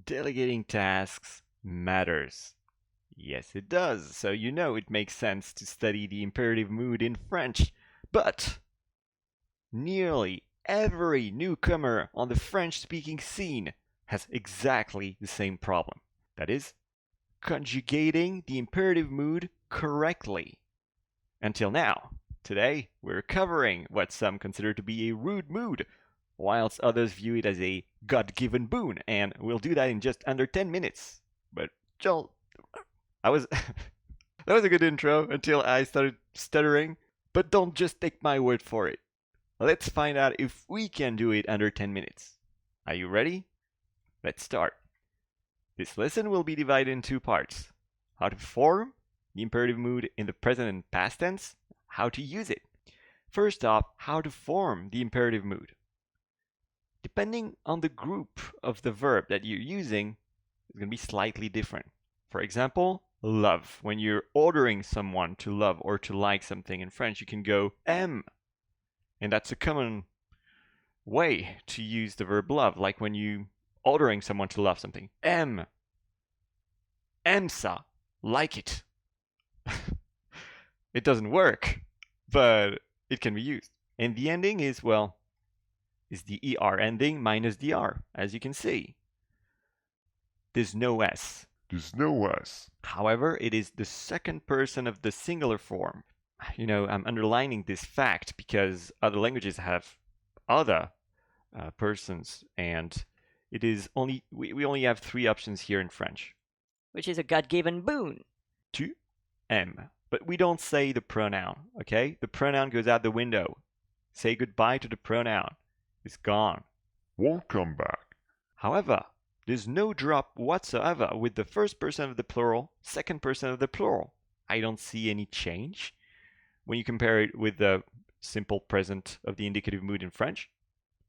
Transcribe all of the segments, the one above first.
Delegating tasks matters. Yes, it does. So you know it makes sense to study the imperative mood in French. But nearly every newcomer on the French-speaking scene has exactly the same problem. That is, conjugating the imperative mood correctly. Until now, today, we're covering what some consider to be a rude mood, whilst others view it as a God-given boon, and we'll do that in just under 10 minutes. But Joel, I was that was a good intro until I started stuttering, but don't just take my word for it. Let's find out if we can do it under 10 minutes. Are you ready? Let's start. This lesson will be divided in two parts. How to form the imperative mood in the present and past tense, how to use it. First off, how to form the imperative mood. Depending on the group of the verb that you're using, it's going to be slightly different. For example, love. When you're ordering someone to love or to like something in French, you can go aime. And that's a common way to use the verb love, like when you ordering someone to love something. Aime. Aime ça. Like it. It doesn't work, but it can be used. And the ending is, well, is the ER ending minus the R, as you can see. There's no S. There's no S. However, it is the second person of the singular form. You know, I'm underlining this fact because other languages have other persons, and it is only we only have three options here in French. Which is a God-given boon. Tu aimes. But we don't say the pronoun, okay? The pronoun goes out the window. Say goodbye to the pronoun. It's gone. Won't come back. However, there's no drop whatsoever with the first person of the plural, second person of the plural. I don't see any change when you compare it with the simple present of the indicative mood in French.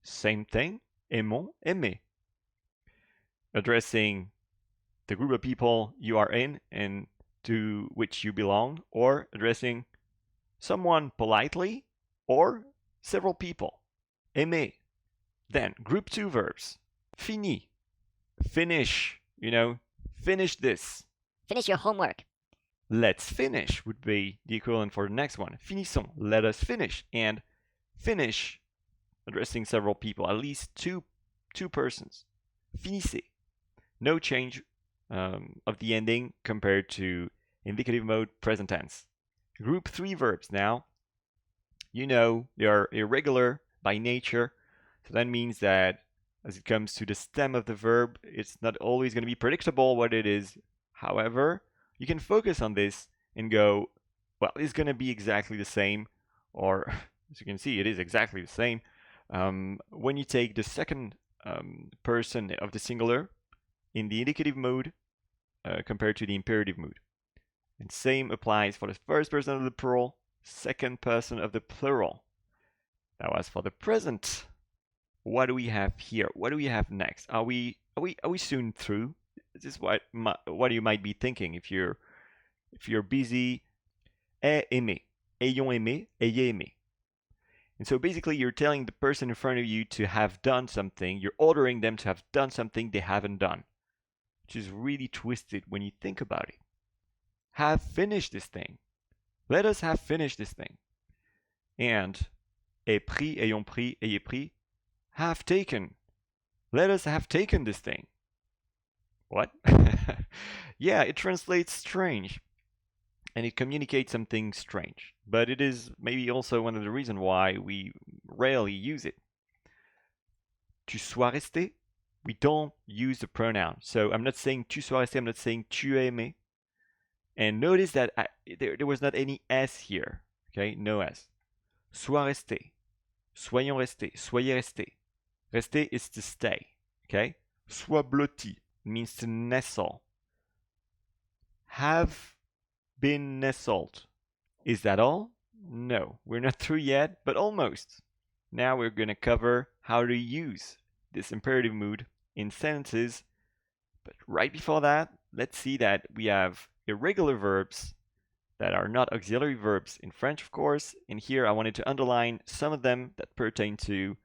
Same thing, aimons, aimer. Addressing the group of people you are in and to which you belong, or addressing someone politely, or several people. Aimer. Then, group two verbs. Fini. Finish. You know, finish this. Finish your homework. Let's finish would be the equivalent for the next one. Finissons. Let us finish. And finish, addressing several people, at least two persons. Finissez. No change of the ending compared to indicative mode present tense. Group three verbs now. You know, they are irregular by nature. So that means that as it comes to the stem of the verb, it's not always going to be predictable what it is. However, you can focus on this and go, well, it's going to be exactly the same, or as you can see, it is exactly the same. When you take the second person of the singular in the indicative mode compared to the imperative mood. And same applies for the first person of the plural, second person of the plural. Now, as for the present, what do we have here? What do we have next? Are we soon through? This is what you might be thinking if you're busy. Ai aimé, ayons aimé, ayez aimé. And so basically, you're telling the person in front of you to have done something. You're ordering them to have done something they haven't done, which is really twisted when you think about it. Have finished this thing. Let us have finished this thing. And aient pris, ayons pris, ayez pris. Have taken. Let us have taken this thing. What? Yeah, it translates strange. And it communicates something strange. But it is maybe also one of the reasons why we rarely use it. Tu sois resté. We don't use the pronoun. So I'm not saying tu sois resté, I'm not saying tu as aimé. And notice that there was not any S here. Okay, no S. Sois resté. Soyons restés. Soyez restés. Rester is to stay. Okay? Sois blotti means to nestle. Have been nestled. Is that all? No, we're not through yet, but almost. Now we're going to cover how to use this imperative mood in sentences. But right before that, let's see that we have irregular verbs that are not auxiliary verbs in French, of course. And here I wanted to underline some of them that pertain to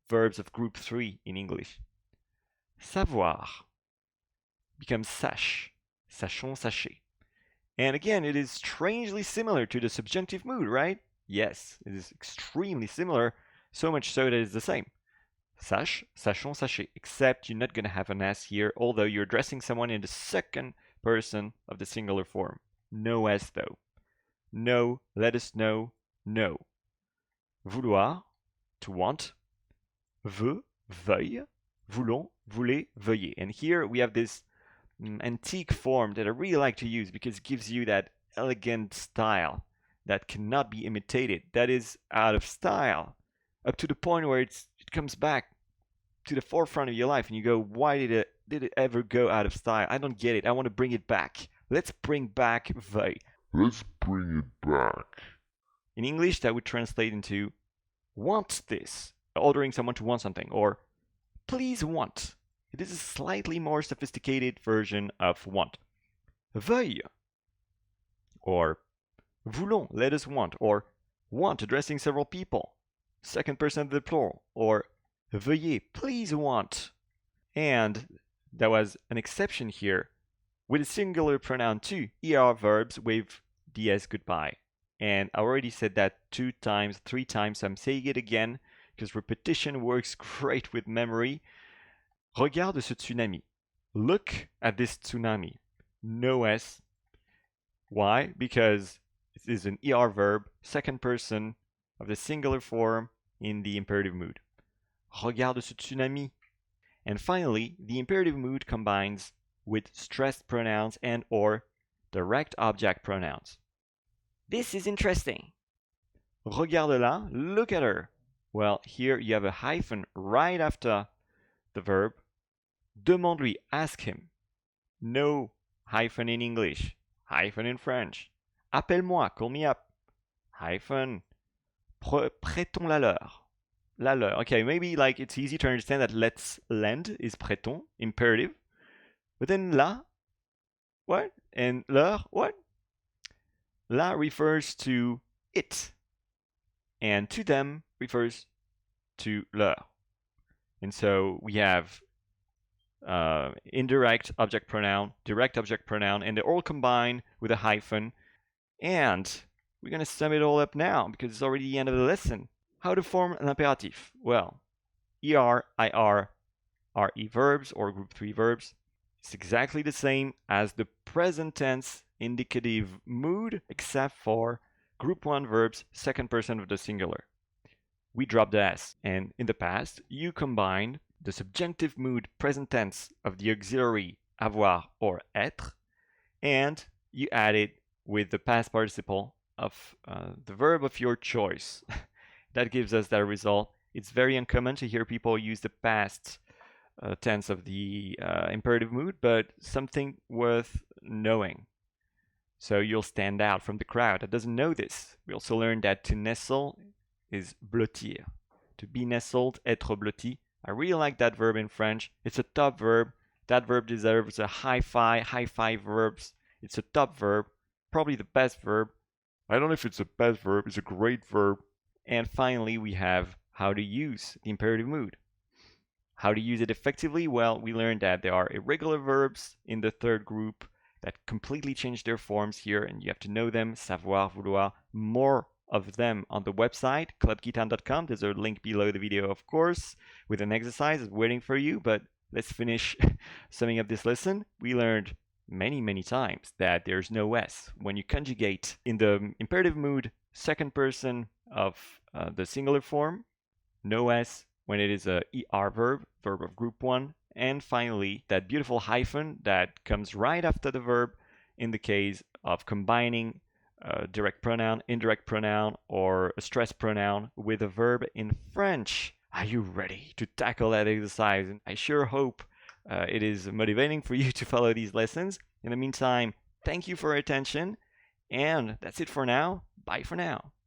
verbs of group 3 in English. Savoir becomes sache, sachons, sachez. And again, it is strangely similar to the subjunctive mood, right? Yes, it is extremely similar, so much so that it's the same. Sache, sachons, sachez, except you're not going to have an S here, although you're addressing someone in the second person of the singular form. No S though. Know, let us know, know. Vouloir, to want. Veut, veuille. Voulons, voulez, veuillez. And here we have this antique form that I really like to use because it gives you that elegant style that cannot be imitated, that is out of style, up to the point where it comes back to the forefront of your life and you go, why did it ever go out of style? I don't get it. I want to bring it back. Let's bring back veuille. Let's bring it back. In English, that would translate into want this, ordering someone to want something, or please want. It is a slightly more sophisticated version of want. Veuille, or voulons, let us want, or want, addressing several people, second person of the plural, or veuillez, please want. And there was an exception here with a singular pronoun too, ER verbs with DS goodbye. And I already said that 2 times, 3 times, so I'm saying it again because repetition works great with memory. Regarde ce tsunami. Look at this tsunami. No S. Why? Because it is an ER verb, second person of the singular form in the imperative mood. Regarde ce tsunami. And finally, the imperative mood combines with stressed pronouns and or direct object pronouns. This is interesting. Regarde-la, look at her. Well, here you have a hyphen right after the verb. Demande-lui, ask him. No hyphen in English, hyphen in French. Appelle-moi, call me up. Hyphen. Prêtons-la leur. La leur. Okay, maybe like it's easy to understand that let's lend is prêtons, imperative. But then la, what? And leur, what? La refers to it. And to them refers to leur. And so we have indirect object pronoun, direct object pronoun, and they're all combined with a hyphen. And we're going to sum it all up now because it's already the end of the lesson. How to form an imperative? Well, ER, IR, RE verbs or group 3 verbs. It's exactly the same as the present tense indicative mood, except for group 1 verbs, second person of the singular. We drop the S, and in the past, you combined the subjunctive mood present tense of the auxiliary avoir or être, and you add it with the past participle of the verb of your choice. That gives us that result. It's very uncommon to hear people use the past tense of the imperative mood, but something worth knowing. So you'll stand out from the crowd that doesn't know this. We also learned that to nestle is blottir. To be nestled, être blotti. I really like that verb in French. It's a top verb. That verb deserves a high five verbs. It's a top verb, probably the best verb. I don't know if it's the best verb, it's a great verb. And finally, we have how to use the imperative mood. How to use it effectively? Well, we learned that there are irregular verbs in the third group that completely change their forms here, and you have to know them, savoir, vouloir, more of them on the website, clubgeethan.com. There's a link below the video, of course, with an exercise waiting for you, but let's finish summing up this lesson. We learned many times that there's no S. When you conjugate in the imperative mood, second person of the singular form, no S when it is a ER verb, verb of group 1, and finally, that beautiful hyphen that comes right after the verb in the case of combining a direct pronoun, indirect pronoun, or a stressed pronoun with a verb in French. Are you ready to tackle that exercise? I sure hope it is motivating for you to follow these lessons. In the meantime, thank you for your attention, and that's it for now. Bye for now.